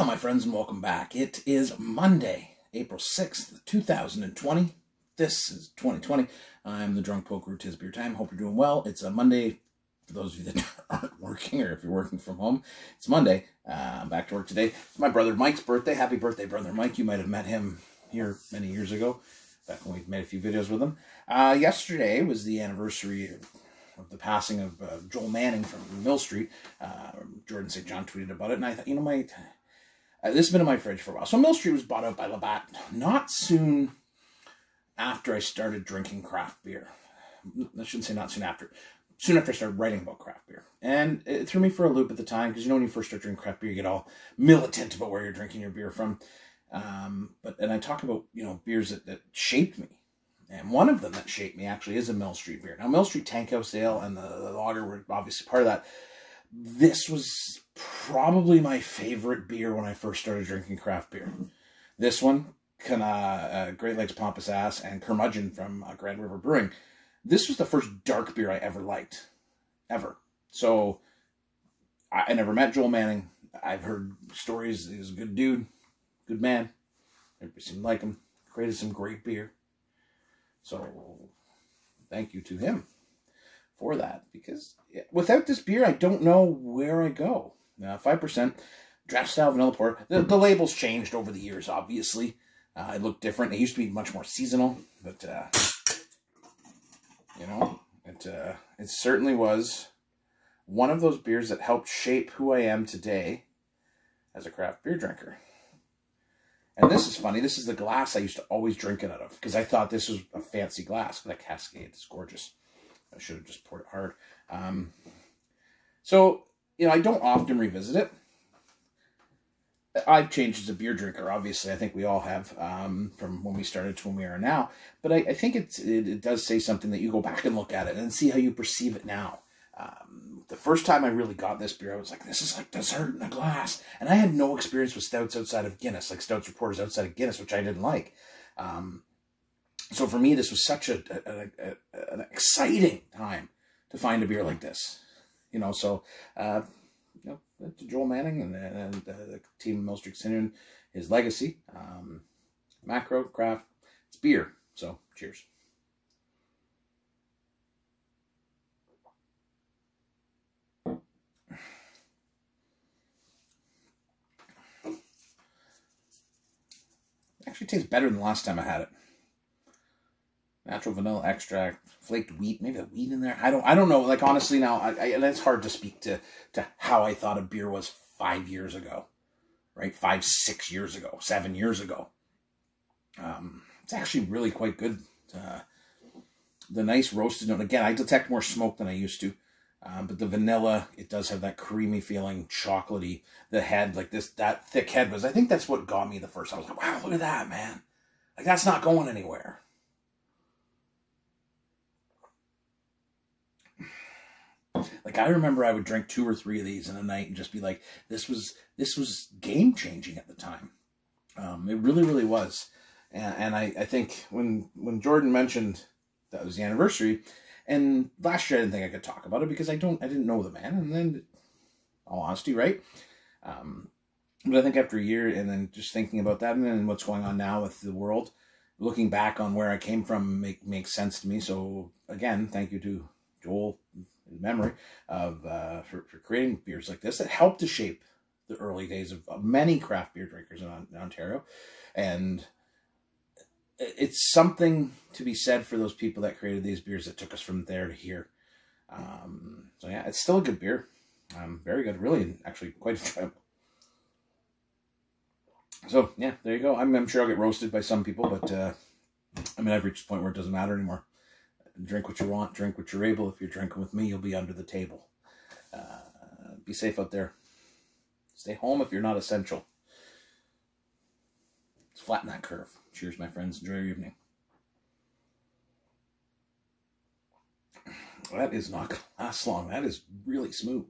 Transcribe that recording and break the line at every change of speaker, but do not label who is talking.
Well, my friends, and welcome back. It is Monday, April 6th, 2020. This is 2020. I'm the Drunk Poker. It is beer time. Hope you're doing well. It's a Monday. For those of you that aren't working, or if you're working from home, it's Monday. I'm back to work today. It's my brother Mike's birthday. Happy birthday, brother Mike. You might have met him here many years ago, back when we made a few videos with him. Yesterday was the anniversary of the passing of Joel Manning from Mill Street. Jordan St. John tweeted about it, and I thought, you know, this has been in my fridge for a while. So Mill Street was bought out by Labatt not soon after I started drinking craft beer. I shouldn't say not soon after. Soon after I started writing about craft beer. And it threw me for a loop at the time, because you know when you first start drinking craft beer, you get all militant about where you're drinking your beer from. And I talk about, you know, beers that shaped me. And one of them that shaped me actually is a Mill Street beer. Now, Mill Street Tank House Ale and the lager were obviously part of that. This was probably my favorite beer when I first started drinking craft beer. This one, Great Lakes Pompous Ass and Curmudgeon from Grand River Brewing. This was the first dark beer I ever liked. Ever. So, I never met Joel Manning. I've heard stories. He was a good dude. Good man. Everybody seemed to like him. Created some great beer. So, thank you to him for that. Because without this beer, I don't know where I go. 5%. Draft style vanilla port. The labels changed over the years, obviously. It looked different. It used to be much more seasonal. But, you know, it certainly was one of those beers that helped shape who I am today as a craft beer drinker. And this is funny. This is the glass I used to always drink it out of, because I thought this was a fancy glass. That Cascade is gorgeous. I should have just poured it hard. So, you know, I don't often revisit it. I've changed as a beer drinker, obviously. I think we all have, from when we started to when we are now. But I think it does say something that you go back and look at it and see how you perceive it now. The first time I really got this beer, I was like, this is like dessert in a glass. And I had no experience with stouts outside of Guinness, like stouts or porters outside of Guinness, which I didn't like. So for me, this was such an exciting time to find a beer like this. You know, so, you know, to Joel Manning and the team Mill Street continuing his legacy. Macro, craft, it's beer. So, cheers. Actually tastes better than the last time I had it. Natural vanilla extract, flaked wheat, maybe a wheat in there. I don't know. Like, honestly, now and it's hard to speak to how I thought a beer was 5 years ago, right? 5, 6 years ago, 7 years ago. It's actually really quite good. The nice roasted note. Again, I detect more smoke than I used to. But the vanilla, it does have that creamy feeling, chocolatey. The head, like that thick head was, I think that's what got me the first time. I was like, wow, look at that, man. Like, that's not going anywhere. Like, I remember I would drink 2 or 3 of these in a night and just be like, this was game-changing at the time. It really, really was. And I think when Jordan mentioned that was the anniversary, and last year I didn't think I could talk about it because I didn't know the man, and then, all honesty, right? But I think after a year, and then just thinking about that, and then what's going on now with the world, looking back on where I came from makes sense to me. So again, thank you to Joel, in memory of for creating beers like this that helped to shape the early days of many craft beer drinkers in Ontario. And it's something to be said for those people that created these beers that took us from there to here. So yeah, it's still a good beer. Very good. Really, actually quite enjoyable. So yeah, there you go. I'm sure I'll get roasted by some people, but I mean, I've reached the point where it doesn't matter anymore. Drink what you want, drink what you're able. If you're drinking with me, you'll be under the table. Be safe out there. Stay home if you're not essential. Let's flatten that curve. Cheers, my friends. Enjoy your evening. That is not going to last long. That is really smooth.